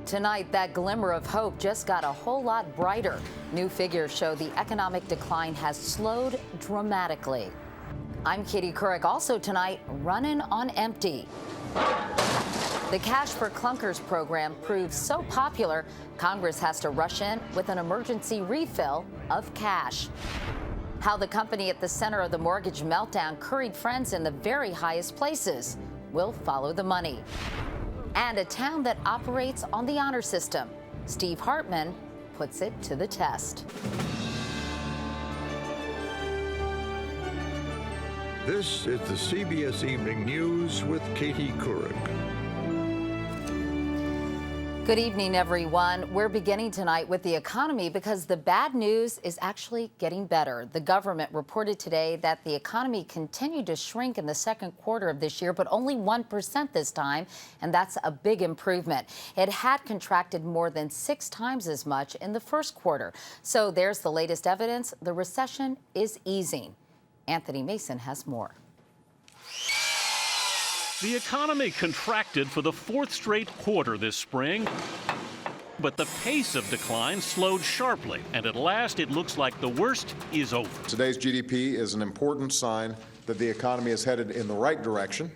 Tonight, that glimmer of hope just got a whole lot brighter. New figures show the economic decline has slowed dramatically. I'm Katie Couric. Also tonight, running on empty. The Cash for Clunkers program proves so popular, Congress has to rush in with an emergency refill of cash. How the company at the center of the mortgage meltdown curried friends in the very highest places. We'll follow the money. And a town that operates on the honor system. Steve Hartman puts it to the test. This is the CBS Evening News with Katie Couric. Good evening, everyone. We're beginning tonight with the economy because the bad news is actually getting better. The government reported today that the economy continued to shrink in the second quarter of this year, but only 1% this time, and that's a big improvement. It had contracted more than 6 times as much in the first quarter. So there's the latest evidence. The recession is easing. Anthony Mason has more. The economy contracted for the 4th straight quarter this spring, but the pace of decline slowed sharply, and at last it looks like the worst is over. Today's GDP is an important sign that the economy is headed in the right direction.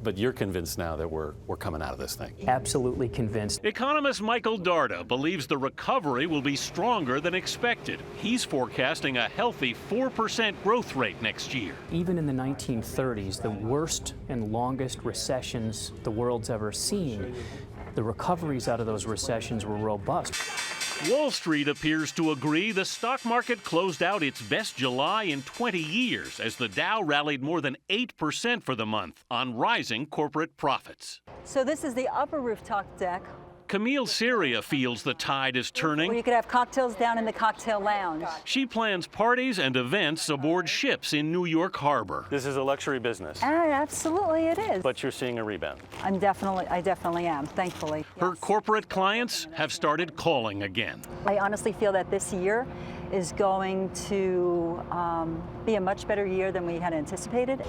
But you're convinced now that we're coming out of this thing? Absolutely convinced. Economist Michael Darda believes the recovery will be stronger than expected. He's forecasting a healthy 4% growth rate next year. Even in the 1930s, the worst and longest recessions the world's ever seen, the recoveries out of those recessions were robust. Wall Street appears to agree. The stock market closed out its best July in 20 years as the Dow rallied more than 8% for the month on rising corporate profits. So this is the upper rooftop deck. Camille Syria feels the tide is turning. Where you could have cocktails down in the cocktail lounge. She plans parties and events aboard ships in New York Harbor. This is a luxury business. Absolutely it is. But you're seeing a rebound. I definitely am, thankfully. Her Yes. corporate clients have started calling again. I honestly feel that this year is going to be a much better year than we had anticipated.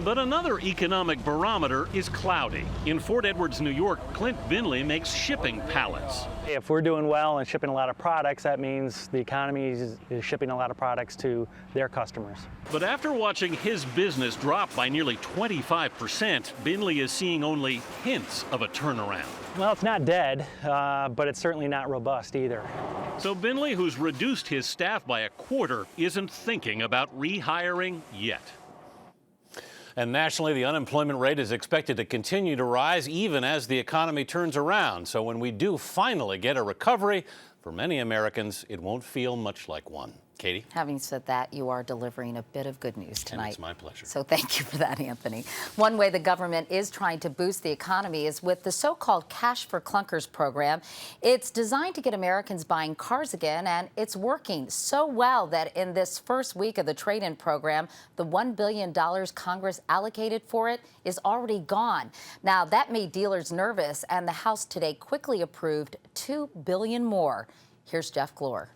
But another economic barometer is cloudy. In Fort Edwards, New York, Clint Binley makes shipping pallets. If we're doing well and shipping a lot of products, that means the economy is shipping a lot of products to their customers. But after watching his business drop by nearly 25%, Binley is seeing only hints of a turnaround. Well, it's not dead, but it's certainly not robust either. So Binley, who's reduced his staff by a quarter, isn't thinking about rehiring yet. And nationally, the unemployment rate is expected to continue to rise even as the economy turns around. So when we do finally get a recovery, for many Americans, it won't feel much like one. Katie? Having said that, you are delivering a bit of good news tonight. And it's my pleasure. So thank you for that, Anthony. One way the government is trying to boost the economy is with the so-called Cash for Clunkers program. It's designed to get Americans buying cars again, and it's working so well that in this first week of the trade-in program, the $1 billion Congress allocated for it is already gone. Now, that made dealers nervous, and the House today quickly approved $2 billion more. Here's Jeff Glor.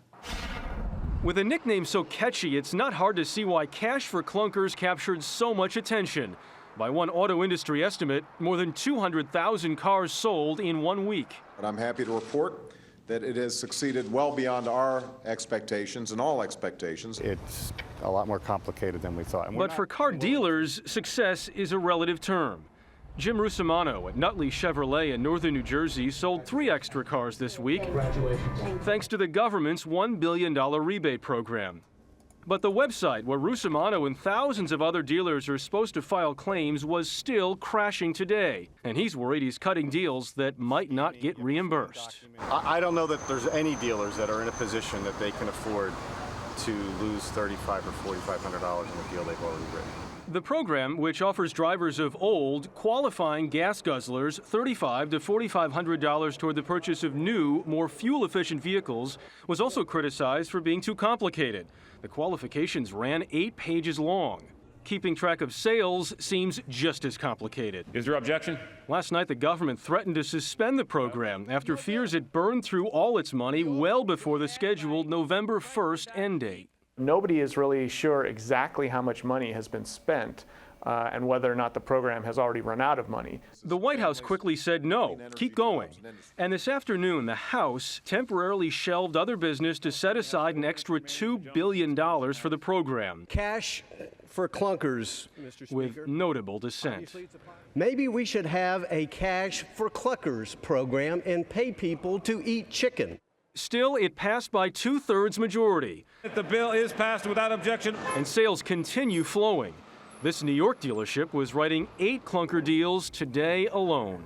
With a nickname so catchy, it's not hard to see why Cash for Clunkers captured so much attention. By one auto industry estimate, more than 200,000 cars sold in 1 week. But I'm happy to report that it has succeeded well beyond our expectations and all expectations. It's a lot more complicated than we thought. But for car dealers, success is a relative term. Jim Russimano at Nutley Chevrolet in northern New Jersey sold 3 extra cars this week, thanks to the government's $1 billion rebate program. But the website where Russimano and thousands of other dealers are supposed to file claims was still crashing today, and he's worried he's cutting deals that might not get reimbursed. I don't know that there's any dealers that are in a position that they can afford to lose $3,500 or $4,500 in a deal they've already written. The program, which offers drivers of old, qualifying gas guzzlers $3,500 to $4,500 toward the purchase of new, more fuel-efficient vehicles, was also criticized for being too complicated. The qualifications ran 8 pages long. Keeping track of sales seems just as complicated. Is there objection? Last night, the government threatened to suspend the program after fears it burned through all its money well before the scheduled November 1st end date. Nobody is really sure exactly how much money has been spent and whether or not the program has already run out of money. The White House quickly said no, keep going. And this afternoon, the House temporarily shelved other business to set aside an extra $2 billion for the program. Cash for clunkers. With notable dissent. Maybe we should have a cash for clunkers program and pay people to eat chicken. Still, it passed by 2/3 majority. The bill is passed without objection. And sales continue flowing. This New York dealership was writing 8 clunker deals today alone.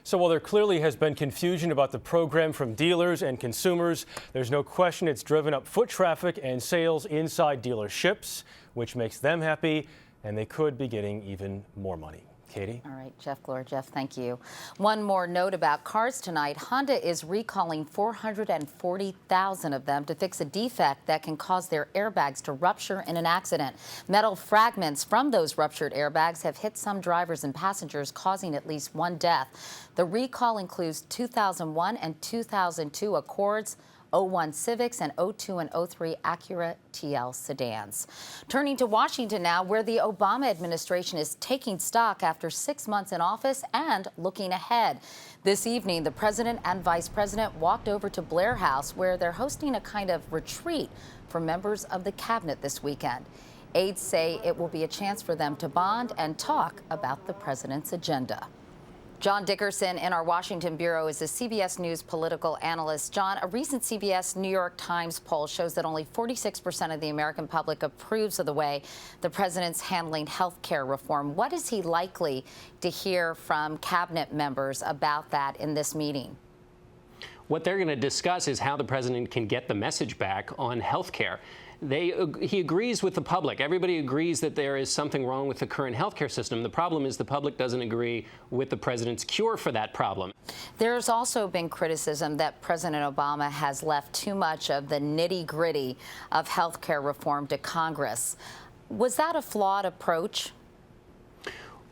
So while there clearly has been confusion about the program from dealers and consumers, there's no question it's driven up foot traffic and sales inside dealerships, which makes them happy, and they could be getting even more money. Katie? All right, Jeff Glor. Jeff, thank you. One more note about cars tonight. Honda is recalling 440,000 of them to fix a defect that can cause their airbags to rupture in an accident. Metal fragments from those ruptured airbags have hit some drivers and passengers, causing at least one death. The recall includes 2001 and 2002 Accords, 01 Civics, and 02 and 03 Acura TL sedans. Turning to Washington now, where the Obama administration is taking stock after 6 months in office and looking ahead. This evening, the president and vice president walked over to Blair House, where they're hosting a kind of retreat for members of the cabinet this weekend. Aides say it will be a chance for them to bond and talk about the president's agenda. John Dickerson in our Washington bureau is a CBS News political analyst. John, a recent CBS New York Times poll shows that only 46% of the American public approves of the way the president's handling health care reform. What is he likely to hear from cabinet members about that in this meeting? What they're going to discuss is how the president can get the message back on health care. He agrees with the public. Everybody agrees that there is something wrong with the current healthcare system. The problem is the public doesn't agree with the president's cure for that problem. There's also been criticism that President Obama has left too much of the nitty-gritty of healthcare reform to Congress. Was that a flawed approach?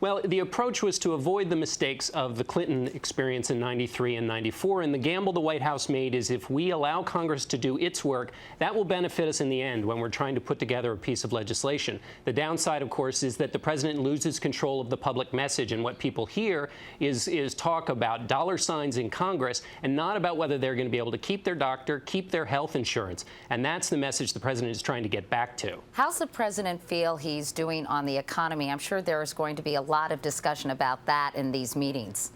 Well, the approach was to avoid the mistakes of the Clinton experience in '93 and '94, and the gamble the White House made is if we allow Congress to do its work, that will benefit us in the end when we're trying to put together a piece of legislation. The downside, of course, is that the president loses control of the public message, and what people hear is talk about dollar signs in Congress and not about whether they're going to be able to keep their doctor, keep their health insurance, and that's the message the president is trying to get back to. How's the president feel he's doing on the economy? I'm sure there is going to be a lot of discussion about that in these meetings.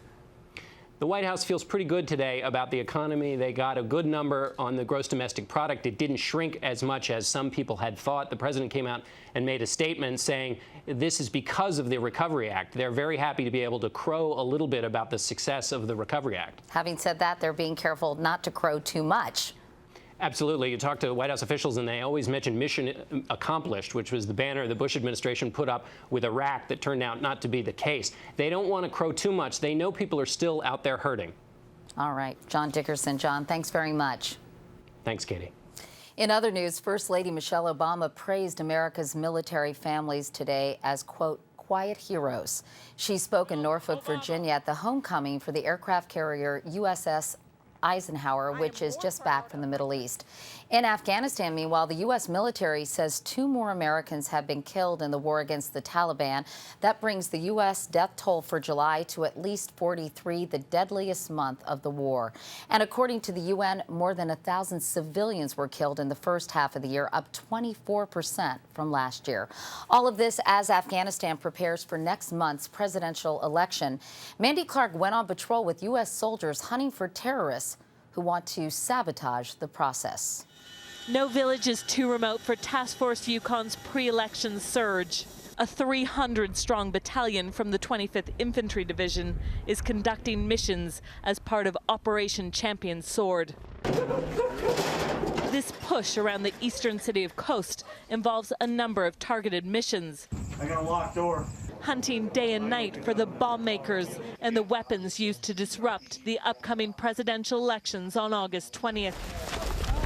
The White House feels pretty good today about the economy. They got a good number on the gross domestic product. It didn't shrink as much as some people had thought. The president came out and made a statement saying this is because of the Recovery Act. They're very happy to be able to crow a little bit about the success of the Recovery Act. Having said that, they're being careful not to crow too much. Absolutely. You talk to White House officials, and they always mention mission accomplished, which was the banner the Bush administration put up with Iraq that turned out not to be the case. They don't want to crow too much. They know people are still out there hurting. All right. John Dickerson. John, thanks very much. Thanks, Katie. In other news, First Lady Michelle Obama praised America's military families today as, quote, quiet heroes. She spoke in Norfolk, Virginia at the homecoming for the aircraft carrier USS Eisenhower, which is just back from the Middle East. In Afghanistan, meanwhile, the U.S. military says 2 more Americans have been killed in the war against the Taliban. That brings the U.S. death toll for July to at least 43, the deadliest month of the war. And according to the UN, more than 1,000 civilians were killed in the first half of the year, up 24% from last year. All of this as Afghanistan prepares for next month's presidential election. Mandy Clark went on patrol with U.S. soldiers hunting for terrorists who want to sabotage the process. No village is too remote for Task Force Yukon's pre-election surge. A 300-strong battalion from the 25th Infantry Division is conducting missions as part of Operation Champion Sword. This push around the eastern city of Khost involves a number of targeted missions. I got a locked door. Hunting day and night for the bomb makers and the weapons used to disrupt the upcoming presidential elections on August 20th.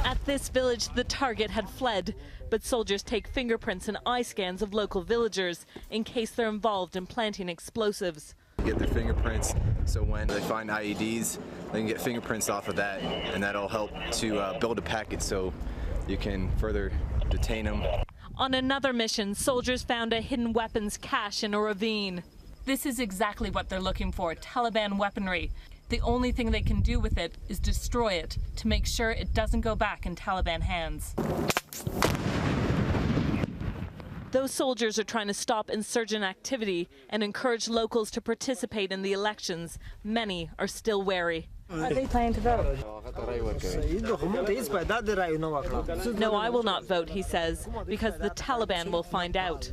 At this village, the target had fled, but soldiers take fingerprints and eye scans of local villagers in case they're involved in planting explosives. Get their fingerprints, so when they find IEDs, they can get fingerprints off of that, and that'll help to build a packet so you can further detain them. On another mission, soldiers found a hidden weapons cache in a ravine. This is exactly what they're looking for, Taliban weaponry. The only thing they can do with it is destroy it to make sure it doesn't go back in Taliban hands. Those soldiers are trying to stop insurgent activity and encourage locals to participate in the elections. Many are still wary. Are they planning to vote? No, I will not vote, he says, because the Taliban will find out.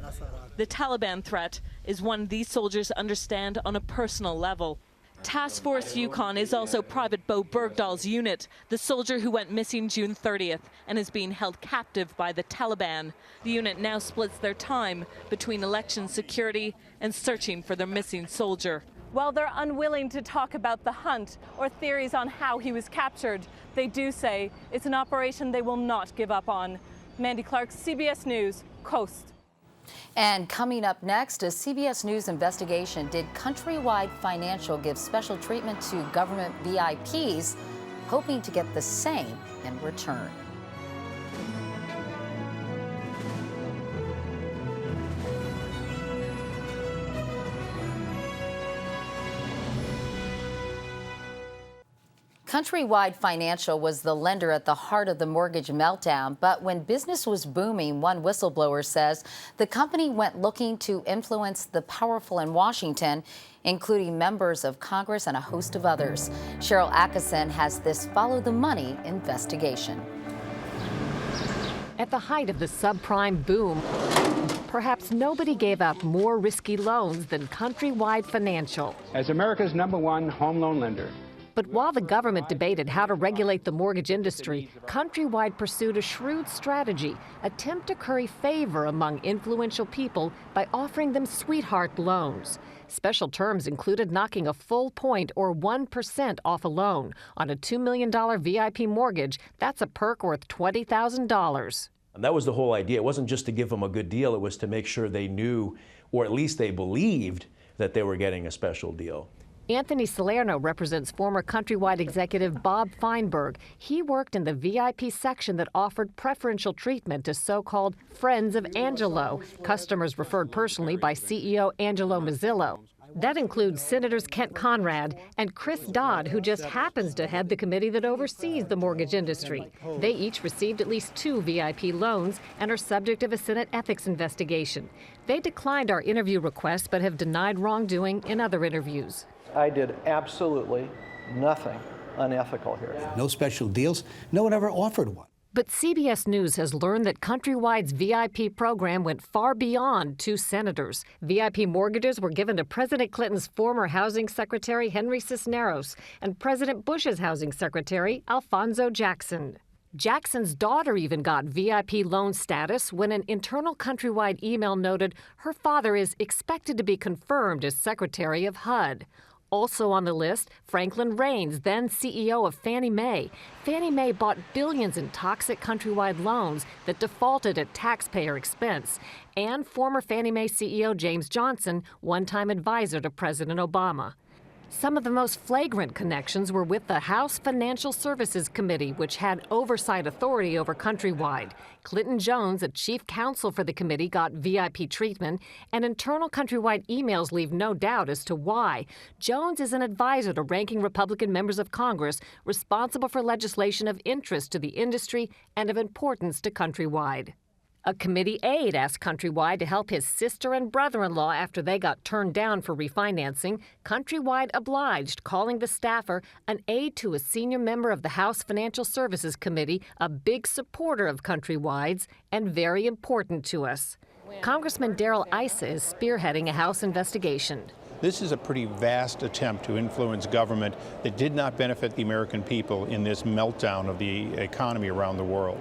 The Taliban threat is one these soldiers understand on a personal level. Task Force Yukon is also Private Bo Bergdahl's unit, the soldier who went missing June 30th and is being held captive by the Taliban. The unit now splits their time between election security and searching for their missing soldier. While they're unwilling to talk about the hunt or theories on how he was captured, they do say it's an operation they will not give up on. Mandy Clark, CBS News, Coast. And coming up next, a CBS News investigation. Did Countrywide Financial give special treatment to government VIPs, hoping to get the same in return? Countrywide Financial was the lender at the heart of the mortgage meltdown, but when business was booming, one whistleblower says the company went looking to influence the powerful in Washington, including members of Congress and a host of others. Cheryl Atkinson has this Follow the Money investigation. At the height of the subprime boom, perhaps nobody gave out more risky loans than Countrywide Financial. As America's #1 home loan lender, but while the government debated how to regulate the mortgage industry, Countrywide pursued a shrewd strategy, attempt to curry favor among influential people by offering them sweetheart loans. Special terms included knocking a full point or 1% off a loan. On a $2 million VIP mortgage, that's a perk worth $20,000. And that was the whole idea. It wasn't just to give them a good deal, it was to make sure they knew, or at least they believed, that they were getting a special deal. Anthony Salerno represents former Countrywide executive Bob Feinberg. He worked in the VIP section that offered preferential treatment to so-called Friends of Angelo, customers referred personally by CEO Angelo Mazzillo. That includes Senators Kent Conrad and Chris Dodd, who just happens to head the committee that oversees the mortgage industry. They each received at least 2 VIP loans and are subject of a Senate ethics investigation. They declined our interview request but have denied wrongdoing in other interviews. I did absolutely nothing unethical here. No special deals. No one ever offered one. But CBS News has learned that Countrywide's VIP program went far beyond 2 senators. VIP mortgages were given to President Clinton's former housing secretary, Henry Cisneros, and President Bush's housing secretary, Alphonso Jackson. Jackson's daughter even got VIP loan status when an internal Countrywide email noted her father is expected to be confirmed as Secretary of HUD. Also on the list, Franklin Raines, then CEO of Fannie Mae. Fannie Mae bought billions in toxic Countrywide loans that defaulted at taxpayer expense. And former Fannie Mae CEO James Johnson, one-time advisor to President Obama. Some of the most flagrant connections were with the House Financial Services Committee, which had oversight authority over Countrywide. Clinton Jones, a chief counsel for the committee, got VIP treatment, and internal Countrywide emails leave no doubt as to why. Jones is an advisor to ranking Republican members of Congress responsible for legislation of interest to the industry and of importance to Countrywide. A committee aide asked Countrywide to help his sister and brother-in-law after they got turned down for refinancing. Countrywide obliged, calling the staffer an aide to a senior member of the House Financial Services Committee, a big supporter of Countrywide's and very important to us. Congressman Darrell Issa is spearheading a House investigation. This is a pretty vast attempt to influence government that did not benefit the American people in this meltdown of the economy around the world.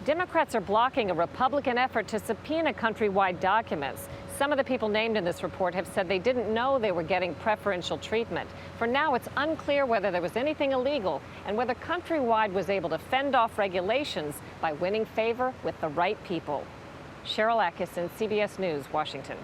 Democrats are blocking a Republican effort to subpoena Countrywide documents. Some of the people named in this report have said they didn't know they were getting preferential treatment. For now, it's unclear whether there was anything illegal and whether Countrywide was able to fend off regulations by winning favor with the right people. Cheryl Atkinson, CBS News, Washington.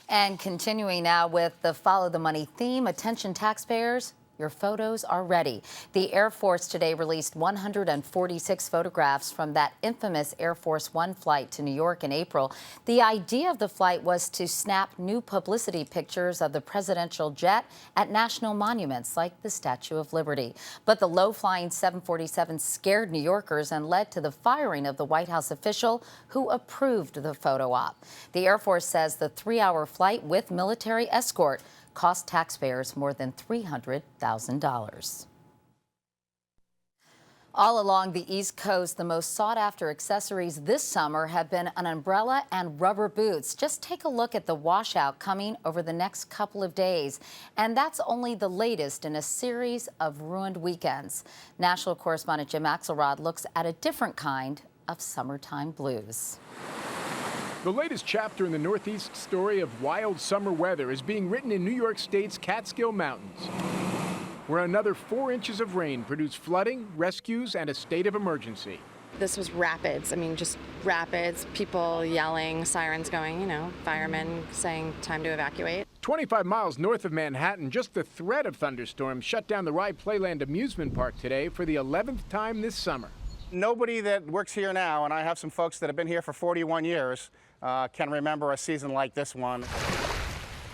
And continuing now with the Follow the Money theme, attention taxpayers, Your photos are ready. The Air Force today released 146 photographs from that infamous Air Force One flight to New York in April. The idea of the flight was to snap new publicity pictures of the presidential jet at national monuments like the Statue of Liberty. But the low-flying 747 scared New Yorkers and led to the firing of the White House official who approved the photo op. The Air Force says the 3-hour flight with military escort cost taxpayers more than $300,000. All along the East Coast, the most sought-after accessories this summer have been an umbrella and rubber boots. Just take a look at the washout coming over the next couple of days. And that's only the latest in a series of ruined weekends. National correspondent Jim Axelrod looks at a different kind of summertime blues. The latest chapter in the Northeast story of wild summer weather is being written in New York State's Catskill Mountains, where another 4 inches of rain produced flooding, rescues, and a state of emergency. This was rapids. I mean, just rapids, people yelling, sirens going, firemen saying time to evacuate. 25 miles north of Manhattan, just the threat of thunderstorms shut down the Rye Playland amusement park today for the 11th time this summer. Nobody that works here now, and I have some folks that have been here for 41 years, can remember a season like this one.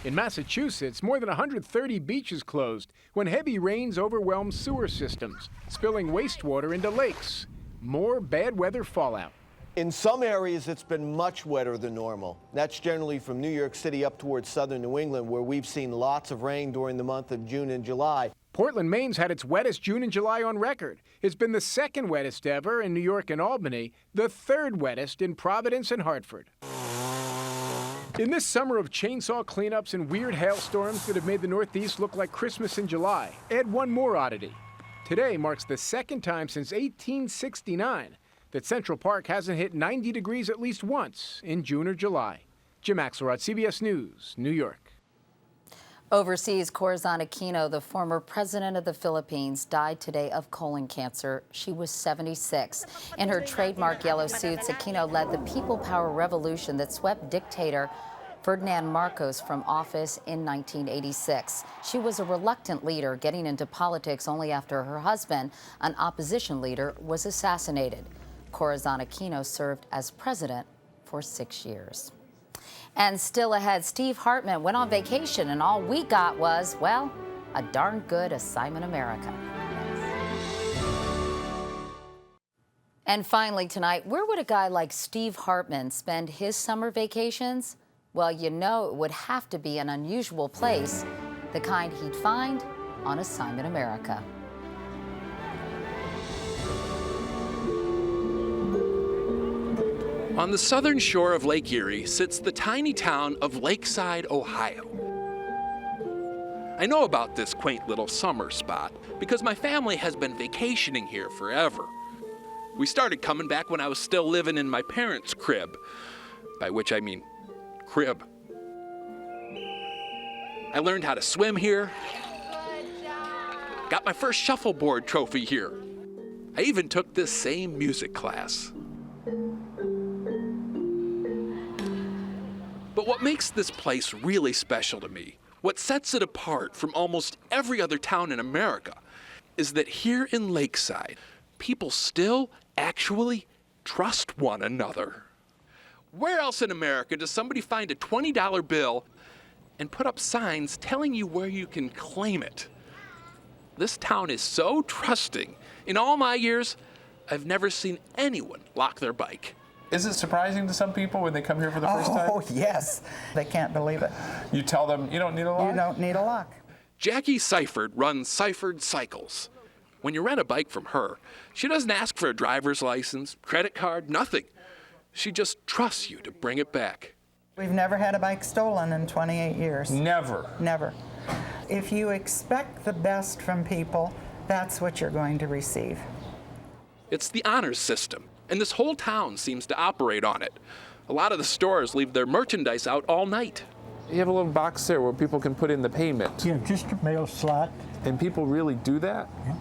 In Massachusetts, more than 130 beaches closed when heavy rains overwhelmed sewer systems, spilling wastewater into lakes. More bad weather fallout. In some areas, it's been much wetter than normal. That's generally from New York City up towards southern New England, where we've seen lots of rain during the month of June and July. Portland, Maine's had its wettest June and July on record. It's been the second wettest ever in New York and Albany, the third wettest in Providence and Hartford. In this summer of chainsaw cleanups and weird hailstorms that have made the Northeast look like Christmas in July, add one more oddity. Today marks the second time since 1869 that Central Park hasn't hit 90 degrees at least once in June or July. Jim Axelrod, CBS News, New York. Overseas, Corazon Aquino, the former president of the Philippines, died today of colon cancer. She was 76. In her trademark yellow suits, Aquino led the People Power revolution that swept dictator Ferdinand Marcos from office in 1986. She was a reluctant leader, getting into politics only after her husband, an opposition leader, was assassinated. Corazon Aquino served as president for 6 years. And still ahead, Steve Hartman went on vacation, and all we got was, well, a darn good assignment America. And finally tonight, where would a guy like Steve Hartman spend his summer vacations? Well, it would have to be an unusual place, the kind he'd find on Assignment America. On the southern shore of Lake Erie sits the tiny town of Lakeside, Ohio. I know about this quaint little summer spot because my family has been vacationing here forever. We started coming back when I was still living in my parents' crib, by which I mean crib. I learned how to swim here, got my first shuffleboard trophy here. I even took this same music class. But what makes this place really special to me, what sets it apart from almost every other town in America, is that here in Lakeside, people still actually trust one another. Where else in America does somebody find a $20 bill and put up signs telling you where you can claim it? This town is so trusting. In all my years, I've never seen anyone lock their bike. Is it surprising to some people when they come here for the first time? Oh, yes. They can't believe it. You tell them you don't need a lock? You don't need a lock. Jackie Seifert runs Seifert Cycles. When you rent a bike from her, she doesn't ask for a driver's license, credit card, nothing. She just trusts you to bring it back. We've never had a bike stolen in 28 years. Never? Never. If you expect the best from people, that's what you're going to receive. It's the honors system, and this whole town seems to operate on it. A lot of the stores leave their merchandise out all night. You have a little box there where people can put in the payment. Yeah, just a mail slot. And people really do that? Yeah.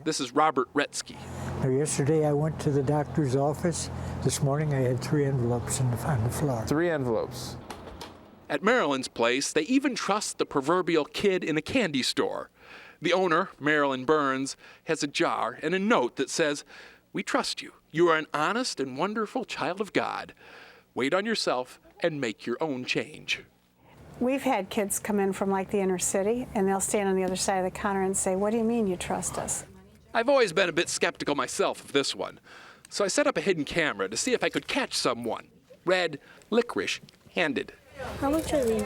This is Robert Retzky. Now, yesterday I went to the doctor's office. This morning I had 3 envelopes on the floor. 3 envelopes. At Marilyn's place, they even trust the proverbial kid in a candy store. The owner, Marilyn Burns, has a jar and a note that says, "We trust you. You are an honest and wonderful child of God. Wait on yourself and make your own change." We've had kids come in from like the inner city, and they'll stand on the other side of the counter and say, "What do you mean you trust us?" I've always been a bit skeptical myself of this one, so I set up a hidden camera to see if I could catch someone red licorice handed. How much are these?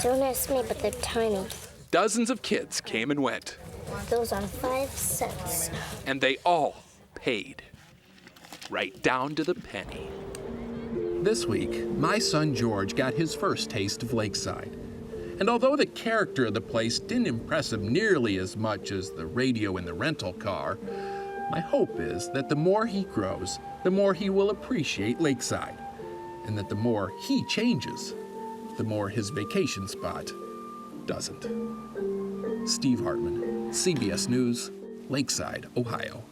Don't ask me, but they're tiny. Dozens of kids came and went. Those are 5 cents. And they all paid, right down to the penny. This week, my son George got his first taste of Lakeside. And although the character of the place didn't impress him nearly as much as the radio in the rental car, my hope is that the more he grows, the more he will appreciate Lakeside. And that the more he changes, the more his vacation spot doesn't. Steve Hartman, CBS News, Lakeside, Ohio.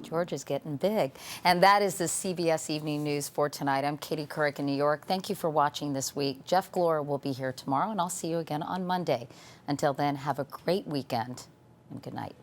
George is getting big. And that is the CBS Evening News for tonight. I'm Katie Couric in New York. Thank you for watching this week. Jeff Glor will be here tomorrow, and I'll see you again on Monday. Until then, have a great weekend and good night.